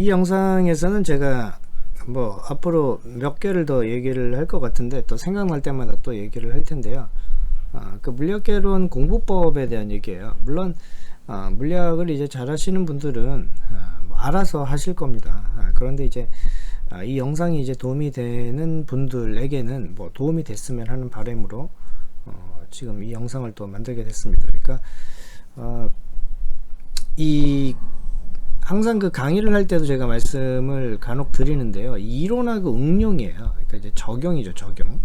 이 영상에서는 제가 뭐 앞으로 몇 개를 더 얘기를 할 것 같은데 또 생각날 때마다 또 얘기를 할 텐데요. 그 물리학개론 공부법에 대한 얘기예요. 물론 물리학을 이제 잘 하시는 분들은 뭐 알아서 하실 겁니다. 그런데 이제 이 영상이 이제 도움이 되는 분들에게는 뭐 도움이 됐으면 하는 바람으로 지금 이 영상을 또 만들게 됐습니다. 그러니까 항상 그 강의를 할 때도 제가 말씀을 간혹 드리는데요. 이론하고 응용이에요. 그러니까 이제 적용이죠, 적용.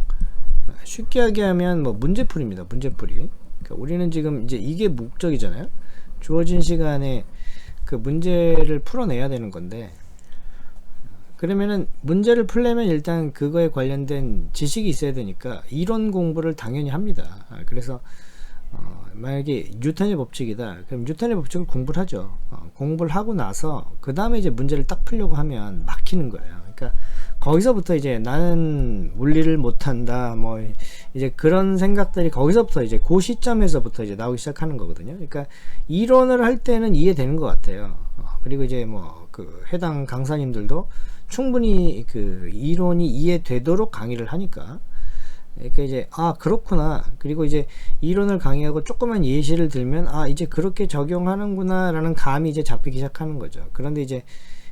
쉽게 얘기하면 뭐 문제풀이입니다, 문제풀이. 그러니까 우리는 지금 이제 이게 목적이잖아요. 주어진 시간에 그 문제를 풀어내야 되는 건데, 그러면은 문제를 풀려면 일단 그거에 관련된 지식이 있어야 되니까 이론 공부를 당연히 합니다. 그래서 만약에 뉴턴의 법칙이다, 그럼 뉴턴의 법칙을 공부를 하죠. 공부를 하고 나서 그 다음에 이제 문제를 딱 풀려고 하면 막히는 거예요. 그러니까 거기서부터 이제 나는 물리를 못한다, 뭐 이제 그런 생각들이 거기서부터 이제 그 시점에서부터 이제 나오기 시작하는 거거든요. 그러니까 이론을 할 때는 이해되는 것 같아요. 그리고 이제 뭐 그 해당 강사님들도 충분히 그 이론이 이해되도록 강의를 하니까, 그러니까 이제 그렇구나, 그리고 이제 이론을 강의하고 조그만 예시를 들면 이제 그렇게 적용하는구나 라는 감이 이제 잡히기 시작하는 거죠. 그런데 이제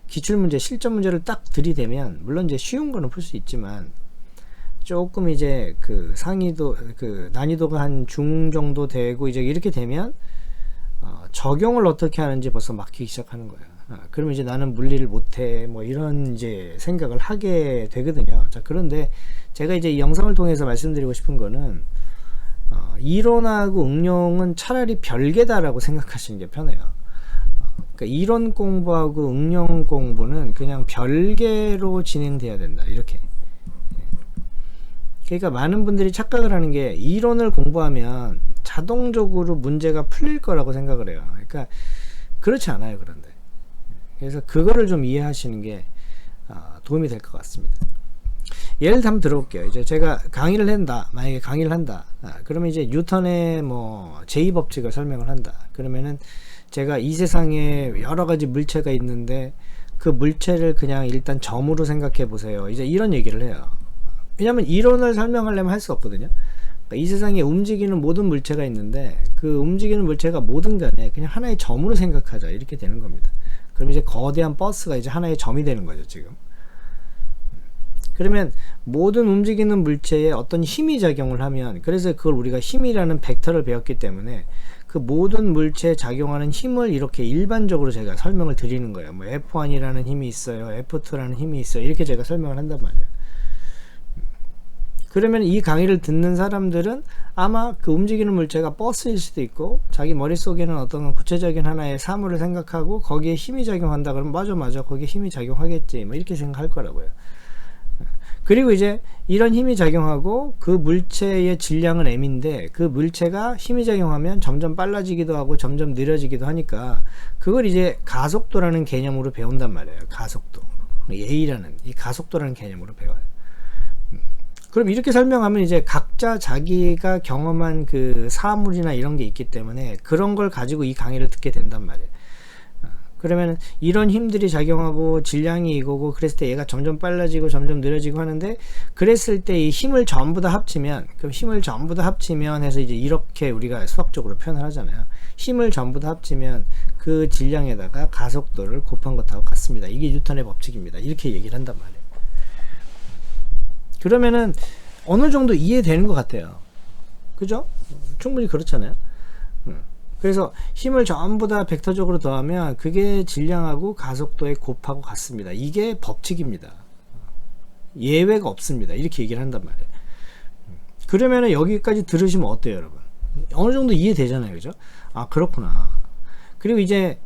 기출문제, 실전 문제를 딱 들이대면 물론 이제 쉬운 거는 풀 수 있지만 조금 이제 그 상위도, 그 난이도가 한 중 정도 되고 이제 이렇게 되면 적용을 어떻게 하는지 벌써 막히기 시작하는 거예요. 그러면 이제 나는 물리를 못해, 뭐 이런 이제 생각을 하게 되거든요. 자, 그런데 제가 이제 이 영상을 통해서 말씀드리고 싶은 거는 이론하고 응용은 차라리 별개다라고 생각하시는 게 편해요. 그러니까 이론 공부하고 응용 공부는 그냥 별개로 진행돼야 된다, 이렇게. 그러니까 많은 분들이 착각을 하는 게 이론을 공부하면 자동적으로 문제가 풀릴 거라고 생각을 해요. 그러니까 그렇지 않아요. 그런데 그래서 그거를 좀 이해하시는 게 도움이 될 것 같습니다. 예를 한번 들어볼게요. 이제 제가 강의를 한다, 만약에 강의를 한다, 그러면 이제 뉴턴의 뭐 제2법칙을 설명을 한다. 그러면은 제가 이 세상에 여러 가지 물체가 있는데 그 물체를 그냥 일단 점으로 생각해 보세요, 이제 이런 얘기를 해요. 왜냐면 이론을 설명하려면 할 수 없거든요. 그러니까 이 세상에 움직이는 모든 물체가 있는데 그 움직이는 물체가 뭐든 간에 그냥 하나의 점으로 생각하자, 이렇게 되는 겁니다. 그럼 이제 거대한 버스가 이제 하나의 점이 되는 거죠, 지금. 그러면 모든 움직이는 물체에 어떤 힘이 작용을 하면, 그래서 그걸 우리가 힘이라는 벡터를 배웠기 때문에 그 모든 물체에 작용하는 힘을 이렇게 일반적으로 제가 설명을 드리는 거예요. 뭐 F1이라는 힘이 있어요, F2라는 힘이 있어요, 이렇게 제가 설명을 한단 말이에요. 그러면 이 강의를 듣는 사람들은 아마 그 움직이는 물체가 버스일 수도 있고, 자기 머릿속에는 어떤 구체적인 하나의 사물을 생각하고 거기에 힘이 작용한다 그러면 맞아 거기에 힘이 작용하겠지, 뭐 이렇게 생각할 거라고요. 그리고 이제 이런 힘이 작용하고 그 물체의 질량은 m인데 그 물체가 힘이 작용하면 점점 빨라지기도 하고 점점 느려지기도 하니까 그걸 이제 가속도라는 개념으로 배운단 말이에요. 가속도, A라는 이 가속도라는 개념으로 배워요. 그럼 이렇게 설명하면 이제 각자 자기가 경험한 그 사물이나 이런 게 있기 때문에 그런 걸 가지고 이 강의를 듣게 된단 말이에요. 그러면 이런 힘들이 작용하고 질량이 이거고, 그랬을 때 얘가 점점 빨라지고 점점 느려지고 하는데, 그랬을 때 이 힘을 전부 다 합치면, 그럼 힘을 전부 다 합치면 해서 이제 이렇게 우리가 수학적으로 표현을 하잖아요. 힘을 전부 다 합치면 그 질량에다가 가속도를 곱한 것하고 같습니다. 이게 뉴턴의 법칙입니다, 이렇게 얘기를 한단 말이에요. 그러면은 어느 정도 이해되는 것 같아요. 그죠? 충분히 그렇잖아요. 그래서 힘을 전부 다 벡터적으로 더하면 그게 질량하고 가속도에 곱하고 같습니다. 이게 법칙입니다. 예외가 없습니다, 이렇게 얘기를 한단 말이에요. 그러면은 여기까지 들으시면 어때요, 여러분? 어느 정도 이해되잖아요, 그죠? 그렇구나. 그리고 이제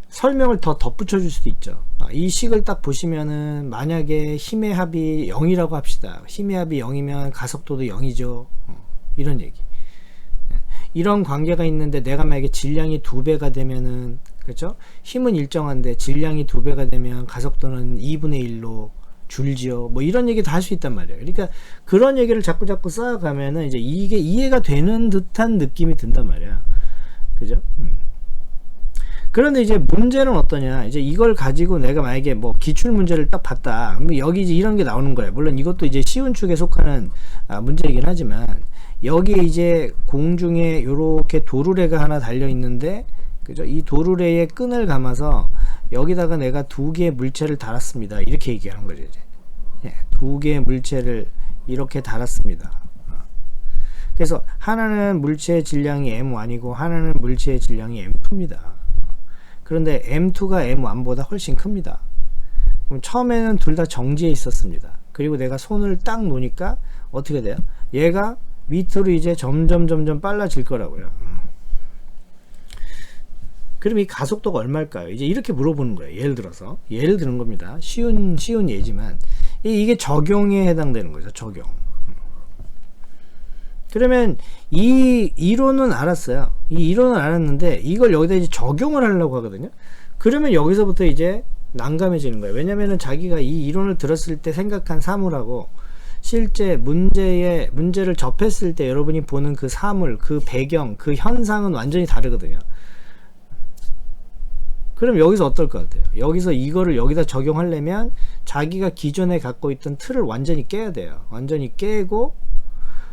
설명을 더 덧붙여 줄 수도 있죠. 이 식을 딱 보시면은 만약에 힘의 합이 0이라고 합시다. 힘의 합이 0이면 가속도도 0이죠. 이런 얘기. 이런 관계가 있는데 내가 만약에 질량이 2배가 되면은, 그렇죠? 힘은 일정한데 질량이 2배가 되면 가속도는 2분의 1로 줄지요. 뭐 이런 얘기 다 할 수 있단 말이에요. 그러니까 그런 얘기를 자꾸 쌓아가면은 이제 이게 이해가 되는 듯한 느낌이 든단 말이야. 그죠? 그런데 이제 문제는 어떠냐, 이제 이걸 가지고 내가 만약에 뭐 기출 문제를 딱 봤다, 그럼 여기 이제 이런 게 나오는 거예요. 물론 이것도 이제 쉬운 축에 속하는 문제이긴 하지만, 여기에 이제 공중에 요렇게 도르래가 하나 달려 있는데, 그죠? 이 도르래의 끈을 감아서 여기다가 내가 두 개의 물체를 달았습니다, 이렇게 얘기하는 거죠. 이제 두 개의 물체를 이렇게 달았습니다. 그래서 하나는 물체의 질량이 M1이고 하나는 물체의 질량이 M2입니다. 그런데 M2가 M1보다 훨씬 큽니다. 그럼 처음에는 둘 다 정지해 있었습니다. 그리고 내가 손을 딱 놓으니까 어떻게 돼요? 얘가 밑으로 이제 점점 빨라질 거라고요. 그럼 이 가속도가 얼마일까요? 이제 이렇게 물어보는 거예요. 예를 들어서, 예를 드는 겁니다. 쉬운 예지만 이게 적용에 해당되는 거죠. 적용. 그러면 이 이론은 알았어요. 이 이론은 알았는데 이걸 여기다 이제 적용을 하려고 하거든요. 그러면 여기서부터 이제 난감해지는 거예요. 왜냐면은 자기가 이 이론을 들었을 때 생각한 사물하고 실제 문제를 접했을 때 여러분이 보는 그 사물, 그 배경, 그 현상은 완전히 다르거든요. 그럼 여기서 어떨 것 같아요? 여기서 이거를 여기다 적용하려면 자기가 기존에 갖고 있던 틀을 완전히 깨야 돼요. 완전히 깨고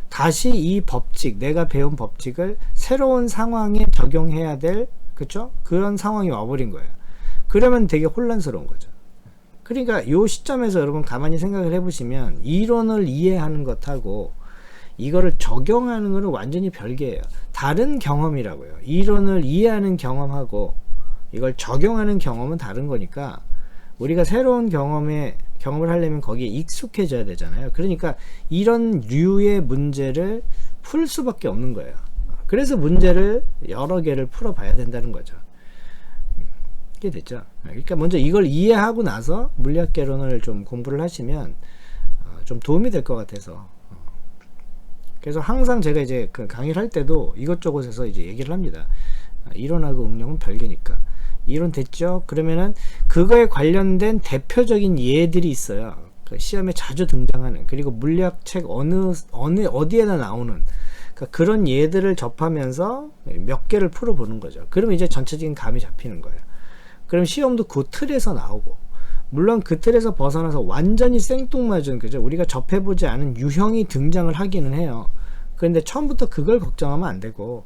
다시 이 법칙, 내가 배운 법칙을 새로운 상황에 적용해야 될, 그쵸? 그런 상황이 와버린 거예요. 그러면 되게 혼란스러운 거죠. 그러니까 이 시점에서 여러분 가만히 생각을 해보시면 이론을 이해하는 것하고 이거를 적용하는 것은 완전히 별개예요. 다른 경험이라고요. 이론을 이해하는 경험하고 이걸 적용하는 경험은 다른 거니까 우리가 새로운 경험을 하려면 거기에 익숙해져야 되잖아요. 그러니까 이런 류의 문제를 풀 수밖에 없는 거예요. 그래서 문제를 여러 개를 풀어봐야 된다는 거죠. 이게 됐죠. 그러니까 먼저 이걸 이해하고 나서 물리학개론을 좀 공부를 하시면 좀 도움이 될 것 같아서, 그래서 항상 제가 이제 그 강의를 할 때도 이것저것에서 이제 얘기를 합니다. 이론하고 응용은 별개니까. 이론 됐죠? 그러면은 그거에 관련된 대표적인 예들이 있어요. 그 시험에 자주 등장하는, 그리고 물리학 책 어디에나 나오는, 그러니까 그런 예들을 접하면서 몇 개를 풀어보는 거죠. 그러면 이제 전체적인 감이 잡히는 거예요. 그럼 시험도 그 틀에서 나오고, 물론 그 틀에서 벗어나서 완전히 생뚱맞은, 그죠? 우리가 접해보지 않은 유형이 등장을 하기는 해요. 그런데 처음부터 그걸 걱정하면 안 되고,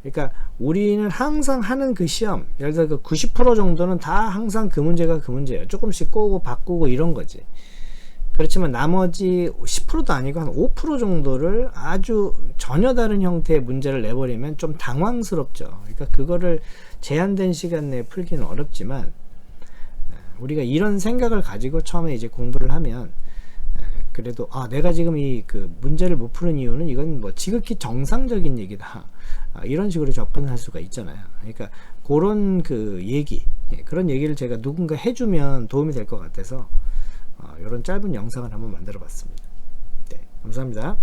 그러니까 우리는 항상 하는 그 시험, 예를 들어 그 90% 정도는 다 항상 그 문제가 그 문제예요. 조금씩 꼬고 바꾸고 이런 거지. 그렇지만 나머지 10%도 아니고 한 5% 정도를 아주 전혀 다른 형태의 문제를 내버리면 좀 당황스럽죠. 그러니까 그거를 제한된 시간 내에 풀기는 어렵지만, 우리가 이런 생각을 가지고 처음에 이제 공부를 하면 그래도 내가 지금 이 그 문제를 못 푸는 이유는 이건 뭐 지극히 정상적인 얘기다, 이런 식으로 접근할 수가 있잖아요. 그러니까 그런 그 얘기, 그런 얘기를 제가 누군가 해주면 도움이 될 것 같아서 이런 짧은 영상을 한번 만들어 봤습니다. 네, 감사합니다.